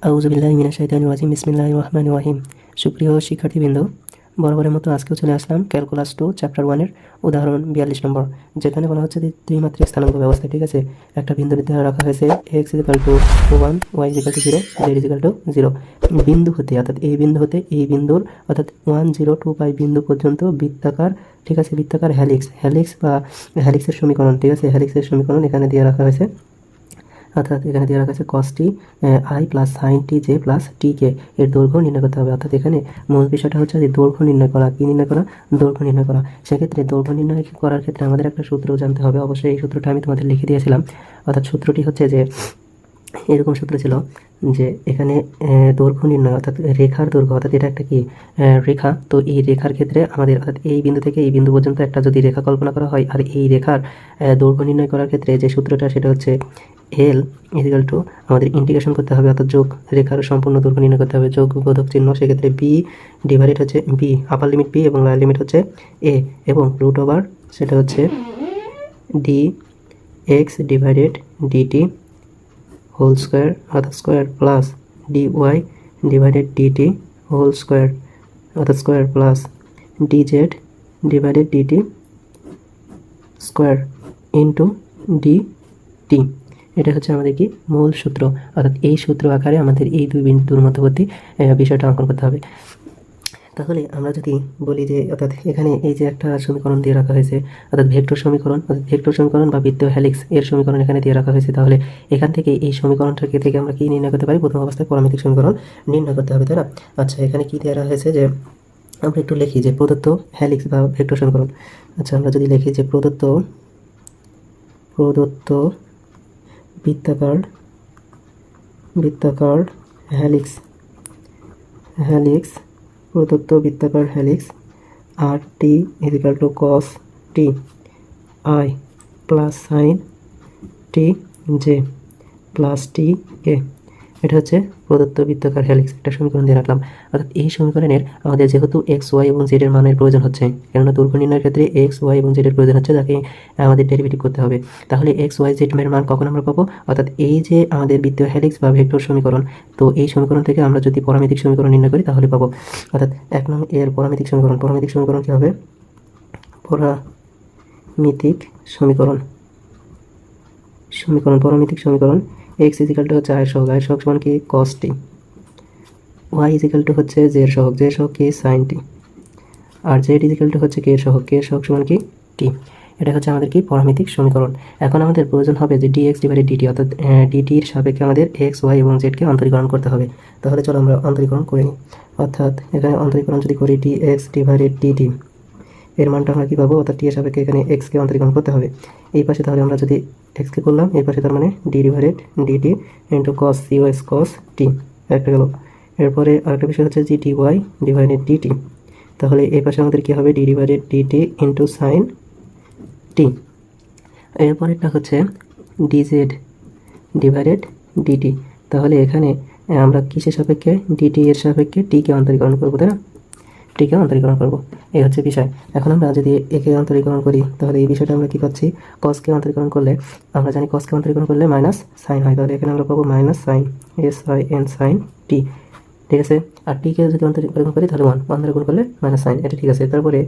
আউযু বিল্লাহি মিনাশ শাইতানির রাজিম বিসমিল্লাহির রহমানির রহিম। সুপ্রিয় শিক্ষার্থীবৃন্দ, বরাবরের মতো আজকেও চলে আসলাম ক্যালকুলাস 2 চ্যাপ্টার 1 এর উদাহরণ 42 নম্বর, যেখানে বলা হচ্ছে যে ত্রিমাত্রিক স্থানাঙ্ক ব্যবস্থা। ঠিক আছে, একটা বিন্দু নির্ধারণ রাখা হয়েছে x = 1, y = 0, z = 0। বিন্দু হতে অর্থাৎ এই বিন্দু হতে এই বিন্দুর অর্থাৎ 1 0 2 পাই বিন্দু পর্যন্ত বৃত্তাকার, ঠিক আছে, বৃত্তাকার হেলিক্স বা হেলিক্সের সমীকরণ, ঠিক আছে, হেলিক্সের সমীকরণ এখানে দিয়ে রাখা হয়েছে। অর্থাৎ এখানে দিয়ে রাখা আছে cos t i plus sin t j plus t k এর দৈর্ঘ্য নির্ণয় করতে হবে। অর্থাৎ এখানে মূল বিষয়টা হচ্ছে যে দৈর্ঘ্য নির্ণয় করা। কি নির্ণয় করা? দৈর্ঘ্য নির্ণয় করা। সেক্ষেত্রে দৈর্ঘ্য নির্ণয় করার ক্ষেত্রে আমাদের একটা সূত্র জানতে হবে। অবশ্যই এই সূত্রটা আমি তোমাদের লিখে দিয়েছিলাম। অর্থাৎ সূত্রটি হচ্ছে যে এরকম সূত্র ছিল যে এখানে দৈর্ঘ্য নির্ণয় অর্থাৎ রেখার দৈর্ঘ্য, অর্থাৎ এটা একটা কি রেখা। তো এই রেখার ক্ষেত্রে আমাদের অর্থাৎ এই বিন্দু থেকে এই বিন্দু পর্যন্ত একটা যদি রেখা কল্পনা করা হয়, আর এই রেখার দৈর্ঘ্য নির্ণয় করার ক্ষেত্রে যে সূত্রটা সেটা হচ্ছে l = আমাদের ইন্টিগ্রেশন করতে হবে, অর্থাৎ যোগ, রেখার সম্পূর্ণ দৈর্ঘ্য নির্ণয় করতে হবে, যোগ বোধক চিহ্ন। সেক্ষেত্রে b ডিভাইডেড হচ্ছে b, আপার লিমিট b এবং লোয়ার লিমিট হচ্ছে a, এবং রুট ওভার সেটা হচ্ছে dx divided dt whole square অর্থাৎ square plus dy divided dt whole square অর্থাৎ square plus dz divided dt square into dt। এটা হচ্ছে আমাদের কি মূল সূত্র। অর্থাৎ এই সূত্র আকারে আমাদের এই দুই বিন্দুর মধ্যবর্তী বিষয়টা অঙ্কন করতে হবে। তাহলে আমরা যদি বলি যে অর্থাৎ এখানে এই যে একটা সমীকরণ দিয়ে রাখা হয়েছে, অর্থাৎ ভেক্টর সমীকরণ বা বৃত্তীয় হেলিক্স এর সমীকরণ এখানে দিয়ে রাখা হয়েছে। তাহলে এখান থেকে এই সমীকরণটাকে থেকে আমরা কি নির্ণয় করতে পারি? প্রথম অবস্থায় পরমিতিক সমীকরণ নির্ণয় করতে হবে, তাই না? আচ্ছা, এখানে কি দেওয়া হয়েছে যে আমরা একটু লিখি যে প্রদত্ত হেলিক্স বা ভেক্টর সমীকরণ। আচ্ছা, আমরা যদি লিখি যে প্রদত্ত বৃত্তাকার হেলিক্স প্রদত্ত বৃত্তাকার helix r t = cos t i plus sin t j plus t k। এটা হচ্ছে প্রদত্ত বৃত্তাকার হেলিক্স একটা সমীকরণ দিয়ে রাখলাম। অর্থাৎ এই সমীকরণের আমাদের যেহেতু x y এবং z এর মানের প্রয়োজন হচ্ছে, কেননা দৈর্ঘ্য নির্ণয়ের ক্ষেত্রে x y এবং z এর প্রয়োজন হচ্ছে, যাকে আমাদের ডেরিভেটিভ করতে হবে। তাহলে x y z এর মান কখন আমরা পাবো? অর্থাৎ এই যে আমাদের বৃত্তীয় হেলিক্স বা ভেক্টর সমীকরণ, তো এই সমীকরণ থেকে আমরা যদি পরামিতিক সমীকরণ নির্ণয় করি তাহলে পাবো। অর্থাৎ 1 নং এর পরামিতিক সমীকরণ কি হবে? পরামিতিক সমীকরণ x = হচ্ছে i সহগ সমান কি cos t, y = হচ্ছে j সহগ কি sin t, আর z = হচ্ছে k সহগ সমান কি t। এটা হচ্ছে আমাদের কি পরামিতিক সমীকরণ। এখন আমাদের প্রয়োজন হবে যে dx ডিভাইডেড dt, অর্থাৎ dt এর সাপেক্ষে আমাদের x y এবং z কে অন্তরীকরণ করতে হবে। তাহলে চলো আমরা অন্তরীকরণ করে নিই। অর্থাৎ এখানে অন্তরীকরণ যদি করি dx ডিভাইডেড dt, এর মানটা আমরা কি পাবো? অর্থাৎ t এর সাপেক্ষে এখানে x কে অন্তরীকরণ করতে হবে। এই পাশে তাহলে আমরা যদি x কে করলাম, এই পাশে তার মানে d divided dt into cos cos cos t একটা গেল। এরপরে আরেকটা বিষয় হচ্ছে যে dy ডিভাইডেড dt, তাহলে এই পাশে আমাদের কি হবে? d divided dt into sin t। এরপরেরটা হচ্ছে dz ডিভাইডেড dt, তাহলে এখানে আমরা কিসের সাপেক্ষে? dt এর সাপেক্ষে t কে অন্তরীকরণ করবো, তাই না? t কে অন্তরীকরণ করবো, এই হচ্ছে বিষয়। এখন আমরা যদি একে অন্তরীকরণ করি তাহলে এই বিষয়টা আমরা কি পাচ্ছি? cos কে অন্তরীকরণ করলে আমরা জানি cos কে অন্তরীকরণ করলে মাইনাস সাইন হয়, তাহলে এখানে আমরা পাবো minus sine sin sin t, ঠিক আছে। আর t কে যদি অন্তরীকরণ করি তাহলে 1 দ্বারা গুণ করলে মাইনাস সাইন, এটা ঠিক আছে। তারপরে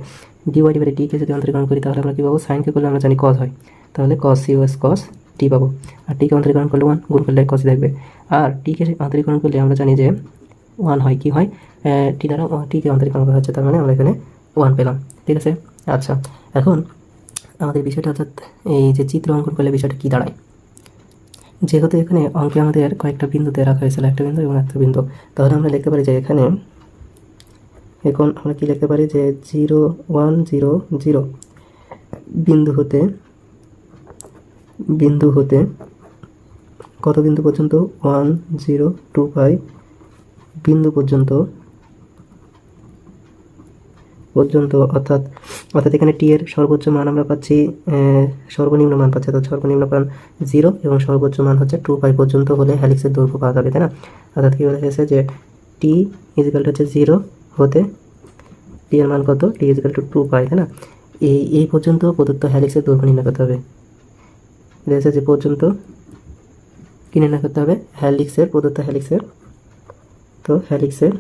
dy ডিভাইডেড t কে যদি অন্তরীকরণ করি তাহলে আমরা কি পাবো? সাইন কে করলে আমরা জানি cos হয়, তাহলে cos cos t পাবো। আর t কে অন্তরীকরণ করলে 1 গুণ করলে cos থাকবে। আর t কে অন্তরীকরণ করলে আমরা জানি যে 1 হয়, কি হয়? t দ্বারা t কে অন্তরীকরণ করা হচ্ছে, তার মানে আমরা এখানে 1 পেলাম, ঠিক আছে। আচ্ছা, এখন আমাদের বিষয়টা অর্থাৎ এই যে চিত্র অঙ্কন করলে বিষয়টা কি দাঁড়ায়? যেহেতু এখানে অঙ্কে আমাদের কয়েকটা বিন্দুতে রাখা হয়েছিল, একটা বিন্দু এবং একটা বিন্দু, তাহলে আমরা লিখতে পারি যে এখানে এখন আমরা কি লিখতে পারি যে 0 1 0 0 বিন্দু হতে কত বিন্দু পর্যন্ত? 1 0 2 পাই বিন্দু পর্যন্ত অর্থাৎ এখানে টি এর সর্বোচ্চ মান আমরা পাচ্ছি, সর্বনিম্ন মান পাচ্ছি, অর্থাৎ সর্বনিম্ন মান 0 এবং সর্বোচ্চ মান হচ্ছে 2 পাই পর্যন্ত হলে হেলিক্সের দৈর্ঘ্য পাওয়া যাবে, তাই না? অর্থাৎ কি বলা হয়েছে যে টি = হচ্ছে 0 হতে টি এর মান কত? টি = 2 পাই, তাই না? এই পর্যন্ত প্রদত্ত হেলিক্সের দৈর্ঘ্য নির্ণয় করতে হবে। যে পর্যন্ত কি নির্ণয় করতে হবে? প্রদত্ত হেলিক্সের তো হ্যালিক্সের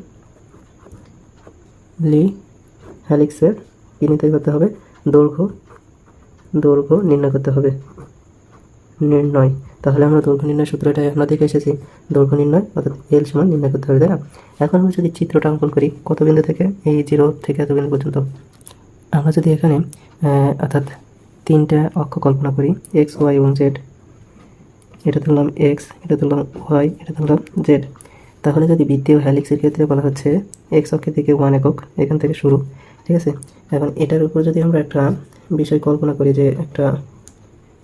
কি নির্ণয় করতে হবে, দৈর্ঘ্য নির্ণয় করতে হবে। তাহলে আমরা দৈর্ঘ্য নির্ণয় সূত্রটা আমরা দেখে এসেছি, দৈর্ঘ্য নির্ণয় অর্থাৎ এল সমান নির্ণয় করতে হবে, তাই না? এখন আমরা যদি চিত্রটা অঙ্কন করি কত বিন্দু থেকে, এই 0 থেকে এত বিন্দু পর্যন্ত, আমরা যদি এখানে অর্থাৎ 3টা অক্ষ কল্পনা করি, এক্স, ওয়াই এবং জেড, এটা ধরলাম এক্স, এটা ধরলাম ওয়াই, এটা ধরলাম জেড। তাহলে যদি বৃত্তীয় হ্যালিক্সের ক্ষেত্রে বলা হচ্ছে এক্স অক্ষের দিকে 1 একক, এখান থেকে শুরু, ঠিক আছে? এখন এটার উপর যদি আমরা একটা বিষয় কল্পনা করি, যে একটা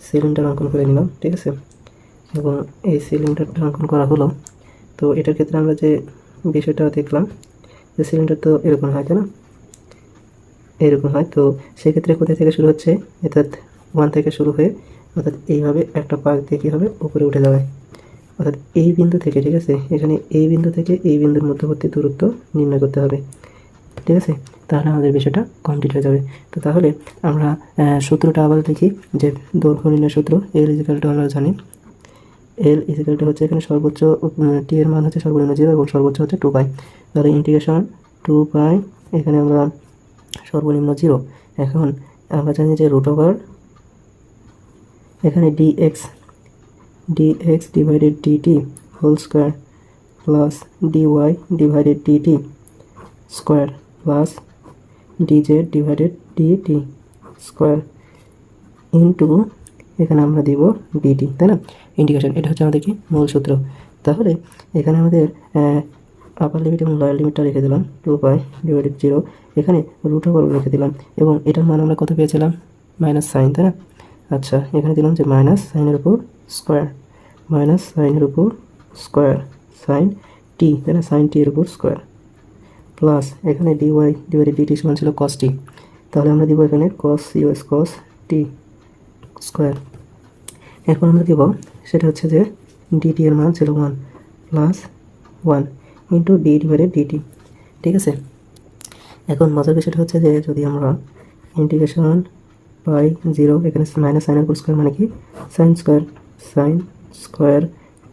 সিলিন্ডার অঙ্কন করে নিলাম, ঠিক আছে? এবং এই সিলিন্ডারটা অঙ্কন করা হলো, তো এটার ক্ষেত্রে আমরা যে বিষয়টা দেখলাম যে সিলিন্ডার তো এরকম হয়, তাই না? এরকম হয়। তো সেক্ষেত্রে কোথায় থেকে শুরু হচ্ছে, অর্থাৎ 1 থেকে শুরু হয়ে অর্থাৎ এইভাবে একটা পাক দিয়ে কী হবে, উপরে উঠে যাবে, অর্থাৎ এই বিন্দু থেকে, ঠিক আছে? এখানে এই বিন্দু থেকে এই বিন্দুর মধ্যবর্তী দূরত্ব নির্ণয় করতে হবে, ঠিক আছে? তাহলে আমাদের বিষয়টা কমপ্লিট হয়ে যাবে। তো তাহলে আমরা সূত্রটা আবার দেখি, যে দৈর্ঘ্য নির্ণয় সূত্র, এল ইজিক্যাল টু আমরা জানি, এল ইজিক্যাল টু হচ্ছে এখানে সর্বোচ্চ টি এর মান হচ্ছে সর্বনিম্ন 0 এবং সর্বোচ্চ হচ্ছে 2 পাই। তাহলে ইন্টিগ্রেশন 2 পাই, এখানে আমরা সর্বনিম্ন 0। এখন আমরা জানি যে রুট ওভার এখানে dx divided dt whole square plus dy divided dt square plus dz divided dt square into এখানে আমরা দিব ডিটি, তাই না? ইন্টিগ্রেশন, এটা হচ্ছে আমাদের কি মূল সূত্র। তাহলে এখানে আমাদের আপার লিমিট এবং লোয়ার লিমিটটা রেখে দিলাম 2 পাই ডিভাইডেড 0, এখানে রুট ওভার রেখে দিলাম, এবং এটার মান আমরা কত পেয়েছিলাম, মাইনাস সাইন, তাই না? আচ্ছা, এখানে দিলাম যে মাইনাস সাইনের উপর স্কোয়ার, সাইন টি, তাই না? সাইন টি এর উপর স্কোয়ার, প্লাস এখানে ডিওয়াই ডিভাইডেড ডিটি সমান ছিল কস টি, তাহলে আমরা দিব এখানে কস ইউএস কস টি স্কোয়ার। এরপর আমরা দিব সেটা হচ্ছে যে ডিটি এর মান ছিল 1 plus 1 into d divided dt, ঠিক আছে? এখন মজার বিষয়টা হচ্ছে যে যদি আমরা ইন্টিগ্রেশন পাই 0, এখানে মাইনাস সাইনের উপর স্কোয়ার মানে কি সাইন স্কোয়ার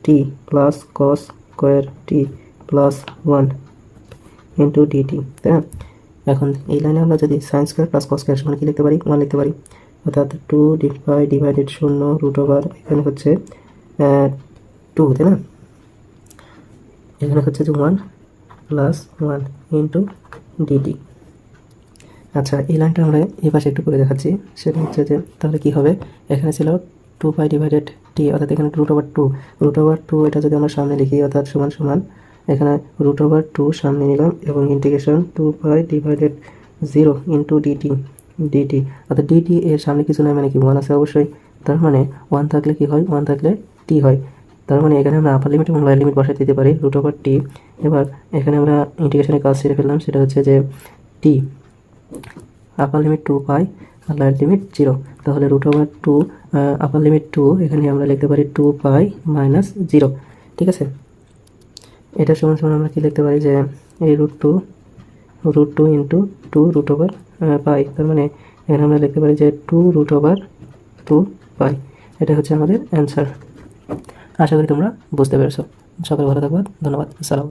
টি প্লাস কস স্কোয়ার টি প্লাস 1 ইন্টু ডিটি, তাই না? এখন এই লাইনে আমরা যদি sine square plus cos square সমান কি লিখতে পারি, 1 লিখতে পারি, অর্থাৎ 2 ডিভাইডেড 0 রুট ওভার এখানে হচ্ছে 2, তাই না? এখানে হচ্ছে যে 1 প্লাস 1 ইন্টু ডিটি। আচ্ছা, এই লাইনটা আমরা এই পাশে একটু করে দেখাচ্ছি, সেটা হচ্ছে যে তাহলে কী হবে, এখানে ছিল 2 পাই ডিভাইডেড টি, অর্থাৎ এখানে রুট ওভার টু, এটা যদি আমরা সামনে লিখি অর্থাৎ সমান এখানে রুট ওভার 2 সামনে নিলাম, এবং integration 2 pi divided 0 into dt, অর্থাৎ ডিটি এর সামনে কিছু নয় মানে কি 1 আছে অবশ্যই, তার মানে 1 থাকলে কি হয়, 1 থাকলে টি হয়, তার মানে এখানে আমরা আপার লিমিট এবং লোয়ার লিমিট বসাই দিতে পারি রুট ওভার টি। এবার এখানে আমরা ইন্টিগ্রেশনের কাজ সেরে ফেললাম, সেটা হচ্ছে যে টি আপার লিমিট 2 পাই আর লোয়ার লিমিট 0, তাহলে রুট ওভার 2 আপার লিমিট 2, এখানে আমরা লিখতে পারি 2 পাই মাইনাস 0, ঠিক আছে? এটা সমান আমরা কি লিখতে পারি, যে এই root two into 2 root over pi, তার মানে এখানে আমরা লিখতে পারি যে 2 রুট ওভার 2 পাই। এটা হচ্ছে আমাদের অ্যান্সার। আশা করি তোমরা বুঝতে পেরেছো। সকলে ভালো থাকবে, ধন্যবাদ, আসসালাম।